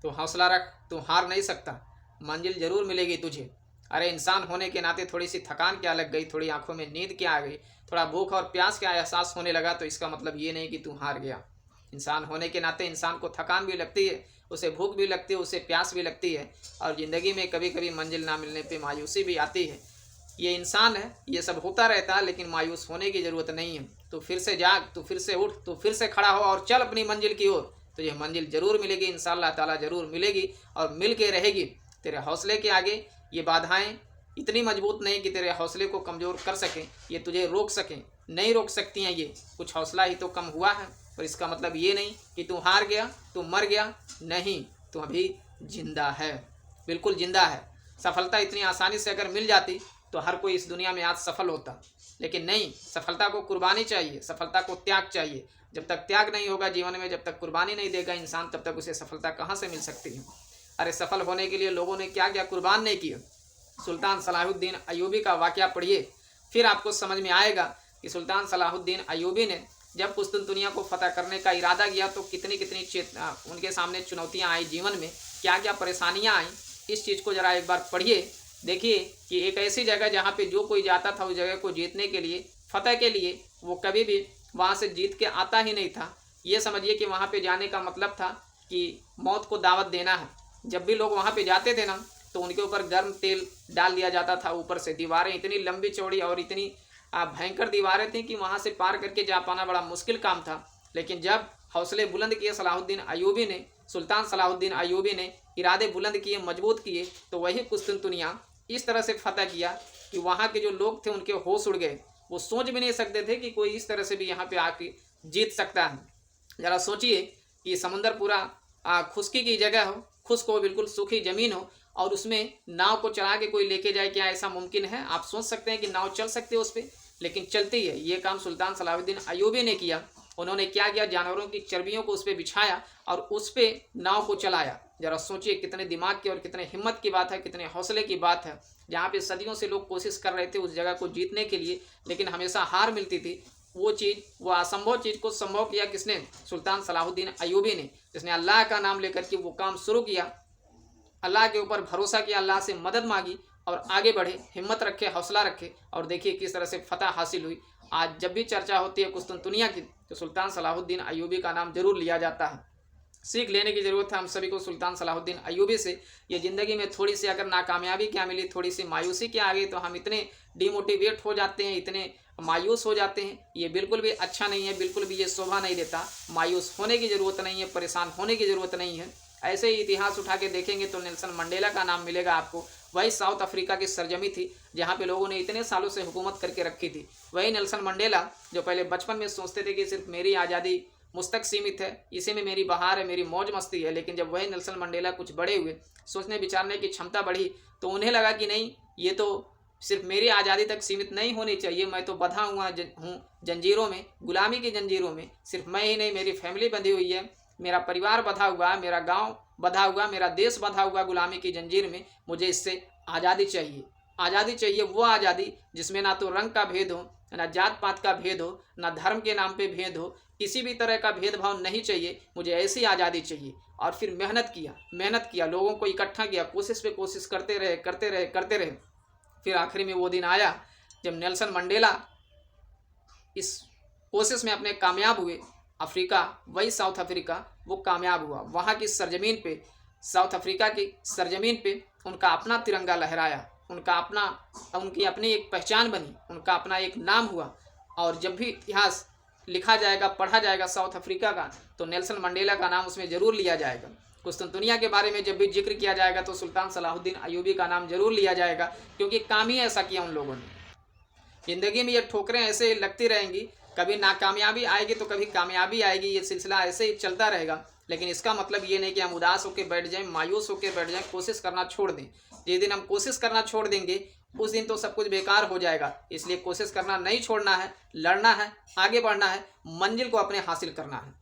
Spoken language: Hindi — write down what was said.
तो हौसला रख, तू हार नहीं सकता, मंजिल जरूर मिलेगी तुझे। अरे इंसान होने के नाते थोड़ी सी थकान क्या लग गई, थोड़ी आंखों में नींद क्या आ गई, थोड़ा भूख और प्यास का एहसास होने लगा, तो इसका मतलब ये नहीं कि तू हार गया। इंसान होने के नाते इंसान को थकान भी लगती है, उसे भूख भी लगती है, उसे प्यास भी लगती है, और ज़िंदगी में कभी कभी मंजिल ना मिलने पे मायूसी भी आती है। ये इंसान है, ये सब होता रहता है, लेकिन मायूस होने की ज़रूरत नहीं है। तो फिर से जाग, तो फिर से उठ, तो फिर से खड़ा हो और चल अपनी मंजिल की ओर। तो ये मंजिल जरूर मिलेगी, इंशाअल्लाह ताला जरूर मिलेगी और मिल के रहेगी। तेरे हौसले के आगे ये बाधाएं इतनी मजबूत नहीं कि तेरे हौसले को कमज़ोर कर सकें, ये तुझे रोक सकें, नहीं रोक सकती हैं। ये कुछ हौसला ही तो कम हुआ है, पर इसका मतलब ये नहीं कि तू हार गया, तू मर गया, नहीं, तू अभी जिंदा है, बिल्कुल जिंदा है। सफलता इतनी आसानी से अगर मिल जाती तो हर कोई इस दुनिया में आज सफल होता, लेकिन नहीं, सफलता को कुर्बानी चाहिए, सफलता को त्याग चाहिए। जब तक त्याग नहीं होगा जीवन में, जब तक कुर्बानी नहीं देगा इंसान, तब तक उसे सफलता कहाँ से मिल सकती है। अरे सफल होने के लिए लोगों ने क्या क्या कुर्बान नहीं किया। सुल्तान सलाहुद्दीन अयूबी का वाक़या पढ़िए, फिर आपको समझ में आएगा कि सुल्तान सलाहुद्दीन अयूबी ने जब कुस्तुनतुनिया को फतह करने का इरादा किया तो कितनी कितनी उनके सामने चुनौतियां आई जीवन में, क्या क्या परेशानियां आई। इस चीज़ को ज़रा एक बार पढ़िए, देखिए कि एक ऐसी जगह जहाँ पे जो कोई जाता था उस जगह को जीतने के लिए, फतह के लिए, वो कभी भी वहाँ से जीत के आता ही नहीं था। ये समझिए कि वहाँ पे जाने का मतलब था कि मौत को दावत देना है। जब भी लोग वहाँ पे जाते थे ना, तो उनके ऊपर गर्म तेल डाल दिया जाता था ऊपर से। दीवारें इतनी लंबी चौड़ी और इतनी भयंकर दीवारें थीं कि वहाँ से पार करके जा पाना बड़ा मुश्किल काम था। लेकिन जब हौसले बुलंद किए सलाहुद्दीन अयूबी ने, सुल्तान सलाहुद्दीन अयूबी ने इरादे बुलंद किए, मजबूत किए, तो वही कुस्तुनतुनिया इस तरह से फतह किया कि वहाँ के जो लोग थे उनके होश उड़ गए। वो सोच भी नहीं सकते थे कि कोई इस तरह से भी यहाँ पे आके जीत सकता है। ज़रा सोचिए कि समुंदर पूरा खुश्की की जगह हो, खुश्क हो, बिल्कुल सूखी ज़मीन हो, और उसमें नाव को चला के कोई लेके जाए, क्या ऐसा मुमकिन है? आप सोच सकते हैं कि नाव चल सकती है उस पर, लेकिन चलती है। ये काम सुल्तान सलाहुद्दीन अयूबी ने किया। उन्होंने क्या किया, जानवरों की चर्बियों को उस पर बिछाया और उस पर नाव को चलाया। जरा सोचिए कितने दिमाग की और कितने हिम्मत की बात है, कितने हौसले की बात है। जहाँ पे सदियों से लोग कोशिश कर रहे थे उस जगह को जीतने के लिए, लेकिन हमेशा हार मिलती थी। वो चीज़, वो असंभव चीज़ को संभव किया किसने? सुल्तान सलाहुद्दीन अयूबी ने, जिसने अल्लाह का नाम लेकर के वो काम शुरू किया, अल्लाह के ऊपर भरोसा किया, अल्लाह से मदद मांगी और आगे बढ़े, हिम्मत रखे, हौसला रखे, और देखिए किस तरह से फतह हासिल हुई। आज जब भी चर्चा होती है कुस्तुनतुनिया की, तो सुल्तान सलाहुद्दीन अयूबी का नाम जरूर लिया जाता है। सीख लेने की ज़रूरत है हम सभी को सुल्तान सलाहुद्दीन अयूबी से। ये ज़िंदगी में थोड़ी सी अगर नाकामयाबी क्या मिली, थोड़ी सी मायूसी क्या आ गई, तो हम इतने डिमोटिवेट हो जाते हैं, इतने मायूस हो जाते हैं। ये बिल्कुल भी अच्छा नहीं है, बिल्कुल भी ये शोभा नहीं देता। मायूस होने की ज़रूरत नहीं है, परेशान होने की ज़रूरत नहीं है। ऐसे ही इतिहास उठा के देखेंगे तो नेल्सन मंडेला का नाम मिलेगा आपको। वही साउथ अफ्रीका की सरजमी थी जहाँ पे लोगों ने इतने सालों से हुकूमत करके रखी थी। वही नेल्सन मंडेला जो पहले बचपन में सोचते थे कि सिर्फ मेरी आज़ादी मुझ तक सीमित है, इसी में मेरी बहार है, मेरी मौज मस्ती है, लेकिन जब वही नेल्सन मंडेला कुछ बड़े हुए, सोचने विचारने की क्षमता बढ़ी, तो उन्हें लगा कि नहीं, ये तो सिर्फ मेरी आज़ादी तक सीमित नहीं होनी चाहिए। मैं तो बंधा हुआ हूँ जंजीरों में, गुलामी की जंजीरों में। सिर्फ मैं ही नहीं, मेरी फैमिली बंधी हुई है, मेरा परिवार बंधा हुआ, मेरा गांव बंधा हुआ, मेरा देश बंधा हुआ गुलामी की जंजीर में। मुझे इससे आज़ादी चाहिए। आज़ादी चाहिए, वो आज़ादी जिसमें ना तो रंग का भेद हो, ना जात पात का भेद हो, ना धर्म के नाम पे भेद हो, किसी भी तरह का भेदभाव नहीं चाहिए। मुझे ऐसी आज़ादी चाहिए। और फिर मेहनत किया, लोगों को इकट्ठा किया, कोशिश पे कोशिश करते रहे। फिर आखिरी में वो दिन आया जब नेल्सन मंडेला इस कोशिश में अपने कामयाब हुए। अफ्रीका, वही साउथ अफ्रीका, वो कामयाब हुआ। वहाँ की सरजमीन पे, साउथ अफ्रीका की सरजमीन पे उनका अपना तिरंगा लहराया, उनकी अपनी एक पहचान बनी, उनका अपना एक नाम हुआ। और जब भी इतिहास लिखा जाएगा, पढ़ा जाएगा साउथ अफ्रीका का, तो नेल्सन मंडेला का नाम उसमें ज़रूर लिया जाएगा। कुस्तुनतुनिया के बारे में जब भी जिक्र किया जाएगा तो सुल्तान सलाहुद्दीन अयूबी का नाम जरूर लिया जाएगा, क्योंकि काम ही ऐसा किया उन लोगों ने। ज़िंदगी में ये ठोकरें ऐसे लगती रहेंगी, कभी नाकामयाबी आएगी तो कभी कामयाबी आएगी, ये सिलसिला ऐसे ही चलता रहेगा। लेकिन इसका मतलब ये नहीं कि हम उदास होकर बैठ जाएं, मायूस होकर बैठ जाएं, कोशिश करना छोड़ दें। जिस दिन हम कोशिश करना छोड़ देंगे उस दिन तो सब कुछ बेकार हो जाएगा। इसलिए कोशिश करना नहीं छोड़ना है, लड़ना है, आगे बढ़ना है, मंजिल को अपने हासिल करना है।